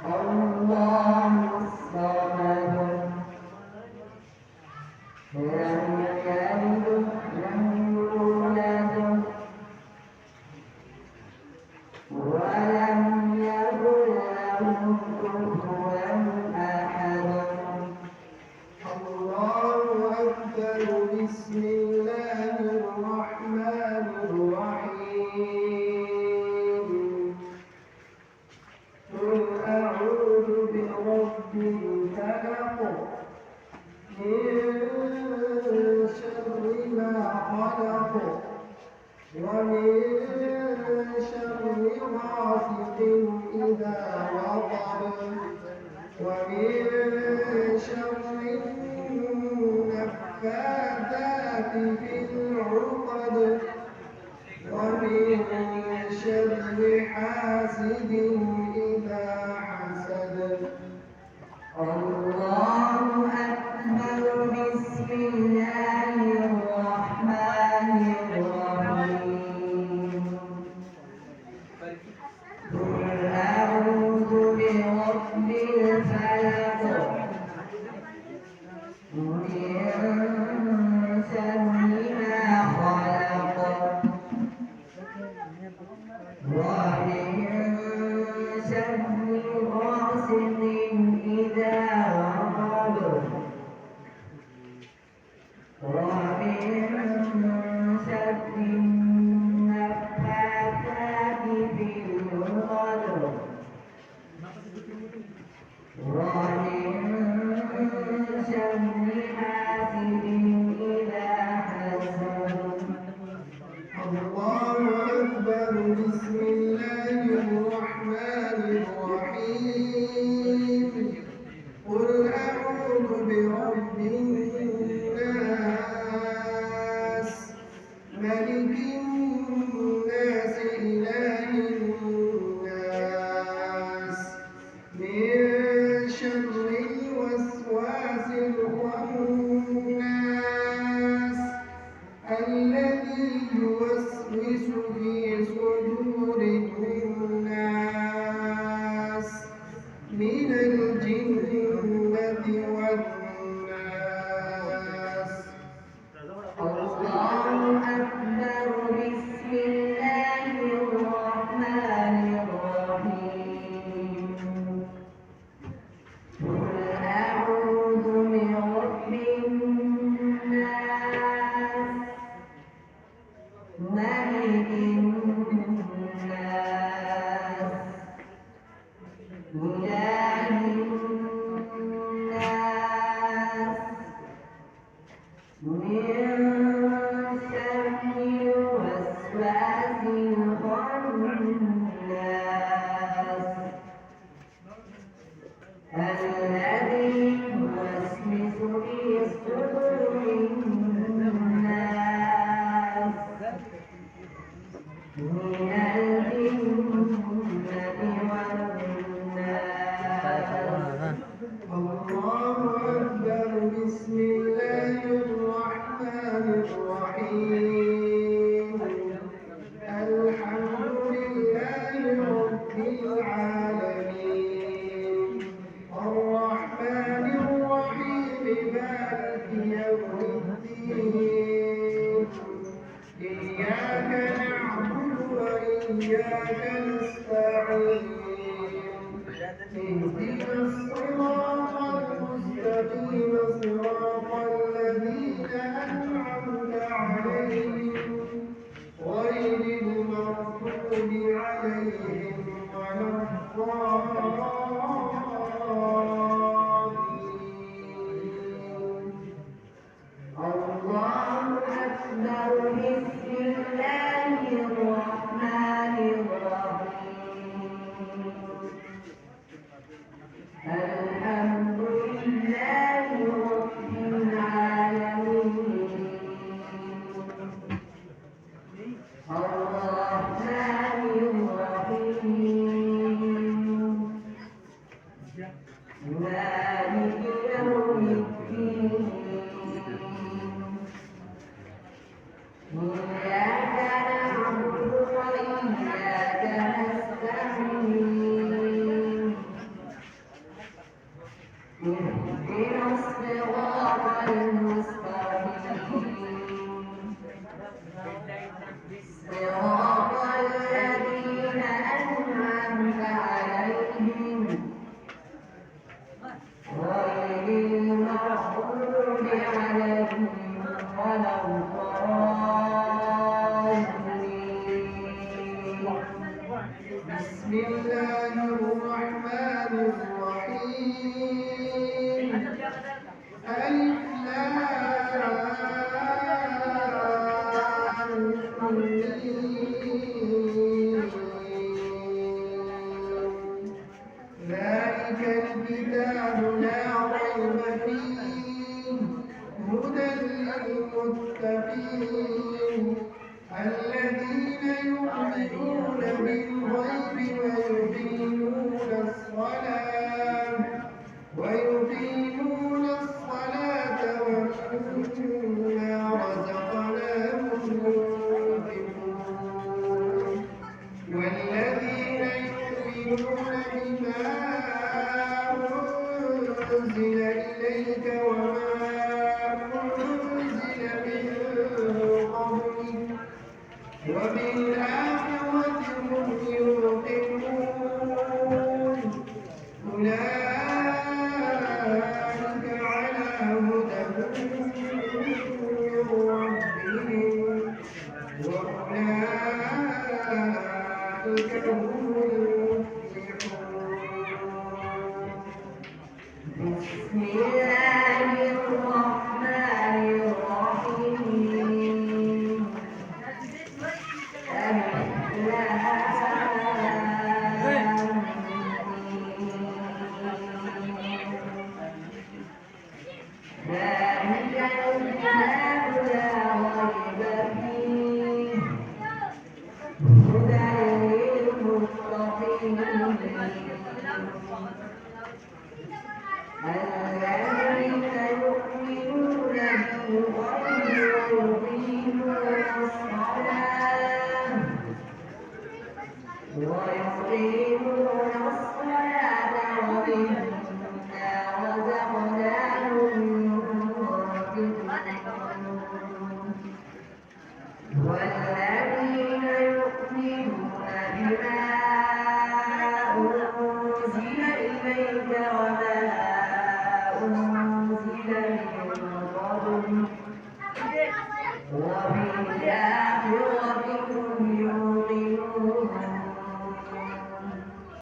الله الصمد لم يلد ولم يولد ولم يكن له كفوا أحد. الله أكبر. بسم الله الرحمن الرحيم. قل أعوذ برب الفلق من شر ما خلق ومن شر غاسق إذا وقب ومن شر النفاثات في العقد ومن شر حاسد إذا حسد. الله أكبر. بسم الله الرحمن الرحيم. قل أعوذ برب الفلق من شر ما خلق ومن شر غاسق إذا وقب ومن شر النفاثات في العقد ومن شر حاسد إذا حسد. الله أكبر. بسم الله الرحمن الرحيم. قل أعوذ برب الناس ملك الناس إله الناس من شر الوسواس الخناس الذي يوسوس في صدور الناس من الجنة والناس. الله أكبر. بسم الله الرحمن الرحيم. قل أعوذ برب الناس ملك الناس إله الناس من شر الوسواس الخناس الذي يوسوس في صدور الناس من الجنة والناس. الله أكبر. بسم الله الرحمن الرحيم. الحمد لله رب العالمين الرحمن الرحيم مالك يوم الدين. إياك نعبد وإياك نستعين. اهدنا الصراط المستقيم صراط الذين أنعمت عليهم غير المغضوب عليهم ولا الضالين. الله أكبر. بسم الله الرحمن الرحيم. الحمد لله رب العالمين الرحمن الرحيم مالك يوم الدين. إياك نعبد وإياك نستعين ذلك الكتاب لا ريب فيه هدى للمتقين الذين يؤمنون بالغيب ويقيمون الصلاة ومما رزقناهم ينفقون والذين يؤمنون بما أنزل إليك وما أنزل من قبلك وبالآخرة هم يوقنون أولئك على هدى من ربهم وأولئك هم المفلحون بسم الله الرحمن الرحيم ألف لام ميم ذلك الكتاب لا ريب فيه هدى للمتقين الذين يؤمنون بالغيب ويقيمون الصلاة ومما رزقناهم ينفقون والذين يؤمنون بما أنزل إليك وما أنزل من قبلك